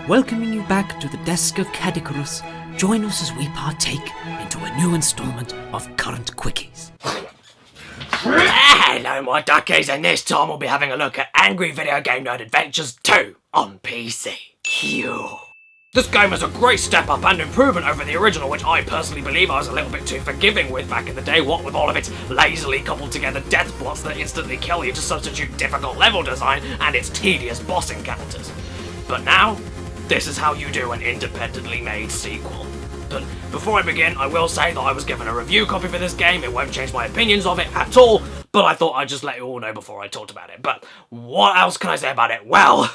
welcoming you back to the desk of Caddicarus. Join us as we partake into a new installment of Current Quickies. Hello my duckies, and this time we'll be having a look at Angry Video Game Nerd Adventures 2 on PC. Q. This game is a great step up and improvement over the original, which I personally believe I was a little bit too forgiving with back in the day, what with all of its lazily cobbled together death plots that instantly kill you to substitute difficult level design and its tedious boss encounters. But now, this is how you do an independently made sequel. But before I begin, I will say that I was given a review copy for this game. It won't change my opinions of it at all, but I thought I'd just let you all know before I talked about it. But what else can I say about it? Well...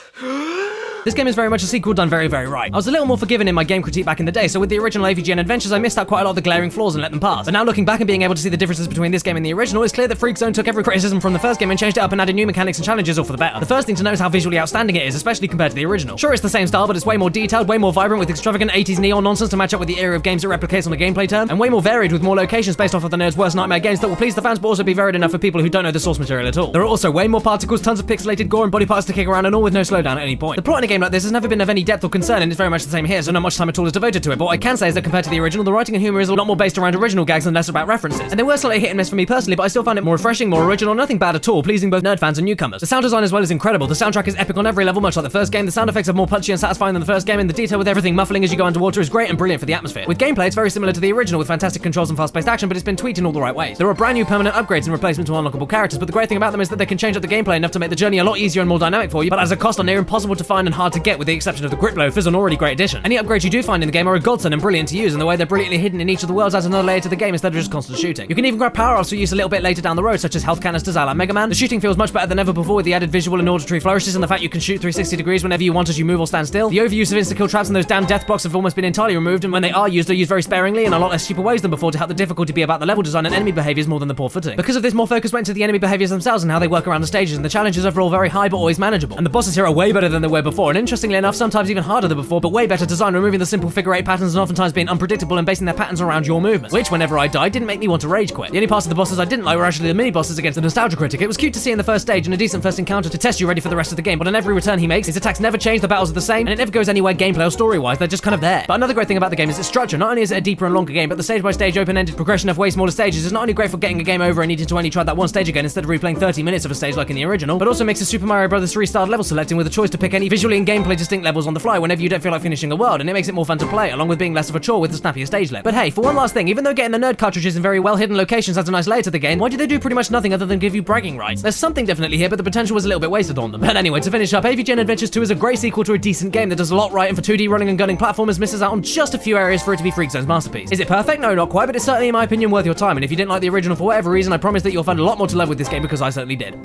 This game is very much a sequel done very, very right. I was a little more forgiving in my game critique back in the day, so with the original AVGN Adventures, I missed out quite a lot of the glaring flaws and let them pass. But now looking back and being able to see the differences between this game and the original, it's clear that Freak Zone took every criticism from the first game and changed it up and added new mechanics and challenges all for the better. The first thing to note is how visually outstanding it is, especially compared to the original. Sure, it's the same style, but it's way more detailed, way more vibrant with extravagant 80s neon nonsense to match up with the era of games it replicates on a gameplay term, and way more varied with more locations based off of the nerd's worst nightmare games that will please the fans but also be varied enough for people who don't know the source material at all. There are also way more particles, tons of pixelated gore and body parts to kick around, and all with no slowdown at any point. The plot in a game like this has never been of any depth or concern, and it's very much the same here, so not much time at all is devoted to it. But what I can say is that compared to the original, the writing and humour is a lot more based around original gags and less about references. And they were slightly hit and miss for me personally, but I still found it more refreshing, more original, nothing bad at all, pleasing both nerd fans and newcomers. The sound design as well is incredible. The soundtrack is epic on every level, much like the first game. The sound effects are more punchy and satisfying than the first game, and the detail with everything muffling as you go underwater is great and brilliant for the atmosphere. With gameplay, it's very similar to the original with fantastic controls and fast-paced action, but it's been tweaked in all the right ways. There are brand new permanent upgrades and replacements to unlockable characters, but the great thing about them is that they can change up the gameplay enough to make the journey a lot easier and more dynamic for you, but at a cost near impossible to find and hard to get, with the exception of the grip loaf, is an already great addition. Any upgrades you do find in the game are a godsend and brilliant to use, and the way they're brilliantly hidden in each of the worlds adds another layer to the game instead of just constant shooting. You can even grab power-ups for use a little bit later down the road, such as health canisters a la Mega Man. The shooting feels much better than ever before with the added visual and auditory flourishes and the fact you can shoot 360 degrees whenever you want as you move or stand still. The overuse of insta-kill traps and those damn death blocks have almost been entirely removed, and when they are used, they're used very sparingly and a lot less stupid ways than before to help the difficulty be about the level design and enemy behaviours more than the poor footing. Because of this, more focus went to the enemy behaviours themselves and how they work around the stages, and the challenges overall very high but always manageable. And the bosses here are way better than they were before, and interestingly enough, sometimes even harder than before, but way better design, removing the simple figure 8 patterns and oftentimes being unpredictable and basing their patterns around your movements, which whenever I died didn't make me want to rage quit. The only parts of the bosses I didn't like were actually the mini bosses against the nostalgia critic. It was cute to see in the first stage and a decent first encounter to test you ready for the rest of the game, but on every return he makes, his attacks never change, the battles are the same, and it never goes anywhere gameplay or story wise, they're just kind of there. But another great thing about the game is its structure. Not only is it a deeper and longer game, but the stage by stage open-ended progression of way smaller stages is not only great for getting a game over and needing to only try that one stage again instead of replaying 30 minutes of a stage like in the original, but also makes a Super Mario Bros. 3 styled level selecting with a choice to pick any visually and gameplay distinct levels on the fly whenever you don't feel like finishing a world, and it makes it more fun to play, along with being less of a chore with the snappier stage length. But hey, for one last thing, even though getting the nerd cartridges in very well hidden locations adds a nice layer to the game, why do they do pretty much nothing other than give you bragging rights? There's something definitely here, but the potential was a little bit wasted on them. But anyway, to finish up, AVGN Adventures 2 is a great sequel to a decent game that does a lot right, and for 2D running and gunning platformers misses out on just a few areas for it to be Freak Zone's masterpiece. Is it perfect? No, not quite, but it's certainly in my opinion worth your time, and if you didn't like the original for whatever reason, I promise that you'll find a lot more to love with this game because I certainly did.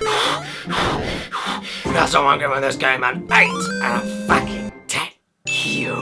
That's all I'm giving this game an 8 out of fucking 10. Q.